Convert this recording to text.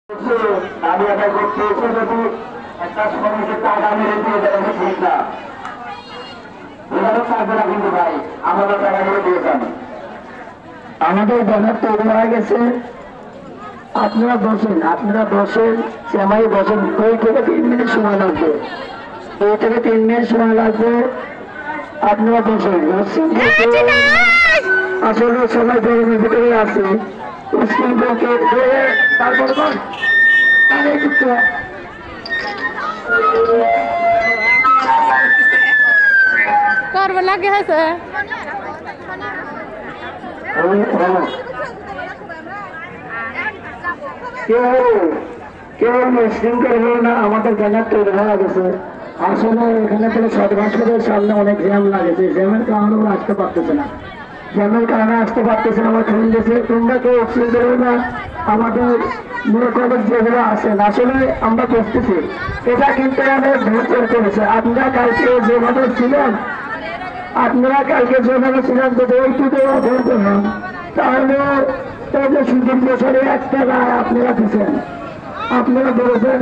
দাবি আদায় করতে এসে যদি একটা সমস্যা টাকা মেরে দিয়ে দেবেন ঠিক না, এভাবে থাকবে না কিন্তু ভাই, আমাদের টাকা মেরে দিয়ে যান। আমাদের ব্যানার তৈরি হয়ে গেছে, আপনারা বসেন সেমাই বসেন। 2 থেকে 3 মিনিট সময় লাগবে, 2 থেকে 3 মিনিট সময় লাগবে। আপনারা বসেন। আসলে সবাই গরমের ভিতরে আছে, স্কুলকে তারপর করবো লাগে হয়েছে কেউ মুসলিম করবো না। আমাদের ব্যানার তৈরি হয়ে গেছে। আসলে এখানে থেকে সদর হাসপাতালের সামনে অনেক জ্যাম লাগেছে, জ্যামের কারণে ওরা আসতে পারতেছে না, জ্যামের কারণে আসতে পারতেছে না। আমার ফোন দিয়েছে তোমরা কেউ মুসলিম করবো না, আমাদের মূলকলেজ যেগুলো আছেন। আসলে আমরা করতেছি, এটা কিন্তু আমাদের ধৈর্য করেছে। আপনারা কালকে যেভাবে ছিলেন যদি ওইটুকু ধৈর্য হন, তাহলে সুযোগ বছরে একটা রায় আপনারা দিচ্ছেন। আপনারা বলেছেন